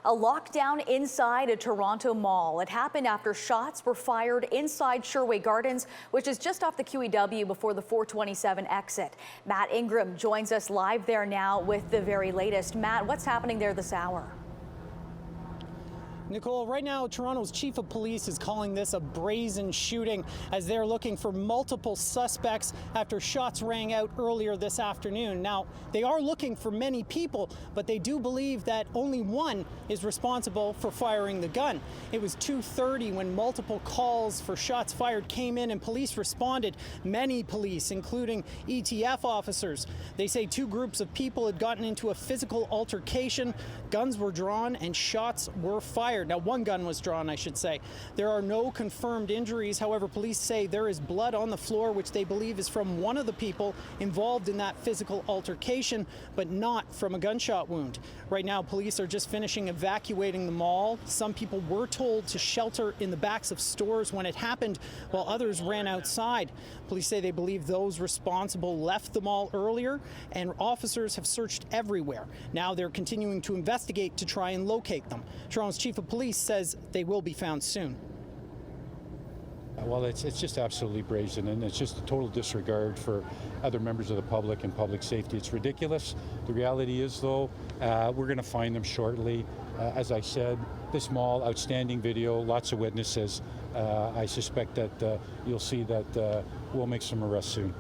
A lockdown inside a Toronto mall. It happened after shots were fired inside Sherway Gardens, which is just off the QEW before the 427 exit. Matt Ingram joins us live there now with the very latest. Matt, what's happening there this hour? Nicole, right now, Toronto's chief of police is calling this a brazen shooting as they're looking for multiple suspects after shots rang out earlier this afternoon. Now, they are looking for many people, but they do believe that only one is responsible for firing the gun. It was 2:30 when multiple calls for shots fired came in and police responded. Many police, including ETF officers. They say two groups of people had gotten into a physical altercation. Guns were drawn and shots were fired. Now, one gun was drawn, I should say. There are no confirmed injuries. However, police say there is blood on the floor, which they believe is from one of the people involved in that physical altercation, but not from a gunshot wound. Right now, police are just finishing evacuating the mall. Some people were told to shelter in the backs of stores when it happened, while others ran outside. Police say they believe those responsible left the mall earlier, and officers have searched everywhere. Now they're continuing to investigate to try and locate them. Toronto's chief of police says they will be found soon. Well, it's just absolutely brazen, and it's just a total disregard for other members of the public and public safety. It's ridiculous. The reality is, though, we're going to find them shortly. As I said, this mall, outstanding video, lots of witnesses. I suspect that you'll see that we'll make some arrests soon.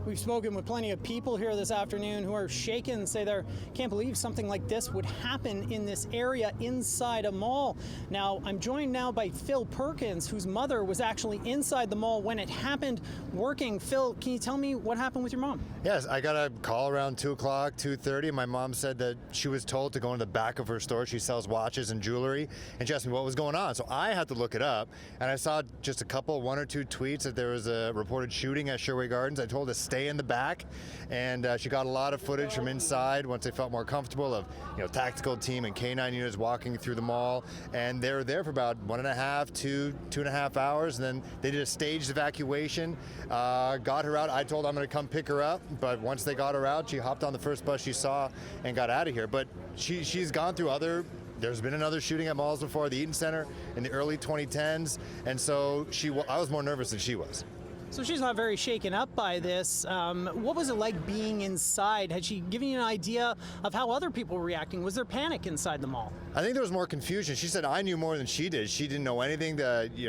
We've spoken with plenty of people here this afternoon who are shaken, say they can't believe something like this would happen in this area inside a mall. Now, I'm joined now by Phil Perkins, whose mother was actually inside the mall when it happened working. Phil, can you tell me what happened with your mom? Yes, I got a call around 2 o'clock, 2:30. My mom said that she was told to go into the back of her store. She sells watches and jewelry, and she asked me what was going on. So I had to look it up, and I saw just one or two tweets that there was a reported shooting at Sherway Gardens. I told her to stay in the back, and she got a lot of footage from inside once they felt more comfortable of, tactical team and K9 units walking through the mall, and they were there for about 1.5 to 2.5 hours, and then they did a staged evacuation, got her out. I told her I'm going to come pick her up, but once they got her out, she hopped on the first bus she saw and got out of here. But she's gone through there's been another shooting at malls before, the Eaton Center in the early 2010s, and so I was more nervous than she was. So she's not very shaken up by this. What was it like being inside? Had she given you an idea of how other people were reacting? Was there panic inside the mall? I think there was more confusion. She said I knew more than she did. She didn't know anything.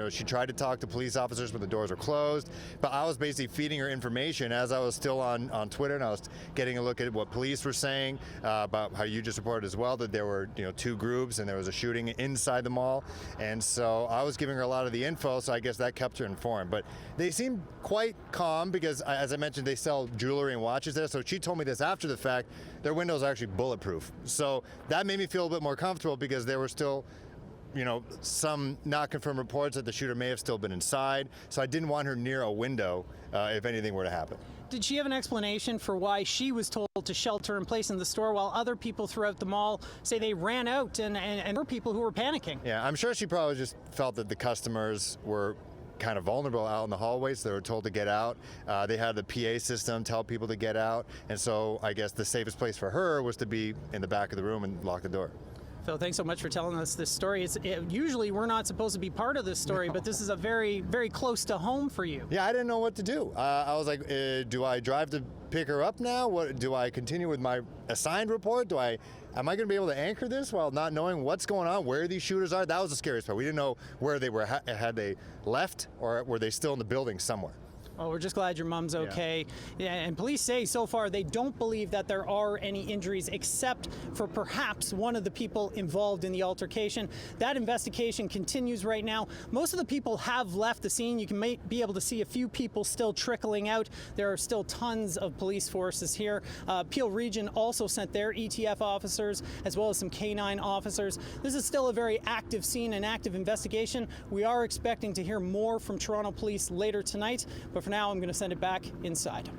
She tried to talk to police officers, but the doors were closed. But I was basically feeding her information as I was still on Twitter, and I was getting a look at what police were saying about how you just reported as well, that there were two groups and there was a shooting inside the mall. And so I was giving her a lot of the info, so I guess that kept her informed. But they seemed quite calm because, as I mentioned, they sell jewelry and watches there. So she told me this after the fact. Their windows are actually bulletproof. So that made me feel a bit more comfortable because there were still, some not confirmed reports that the shooter may have still been inside. So I didn't want her near a window if anything were to happen. Did she have an explanation for why she was told to shelter in place in the store while other people throughout the mall say they ran out and there were people who were panicking? Yeah, I'm sure she probably just felt that the customers were kind of vulnerable out in the hallways. They were told to get out. They had the PA system tell people to get out, and so I guess the safest place for her was to be in the back of the room and lock the door. Phil, thanks so much for telling us this story. Usually we're not supposed to be part of this story, but this is a very, very close to home for you. Yeah, I didn't know what to do. I was like, do I drive to pick her up now? What do I continue with my assigned report? Am I going to be able to anchor this while not knowing what's going on, where these shooters are? That was the scariest part. We didn't know where they were. Had they left, or were they still in the building somewhere? Well, we're just glad your mom's okay. Yeah, and police say so far they don't believe that there are any injuries except for perhaps one of the people involved in the altercation. That investigation continues right now. Most of the people have left the scene. You can be able to see a few people still trickling out. There are still tons of police forces here. Peel Region also sent their ETF officers as well as some K9 officers. This is still a very active scene, an active investigation. We are expecting to hear more from Toronto Police later tonight, but for now, I'm going to send it back inside.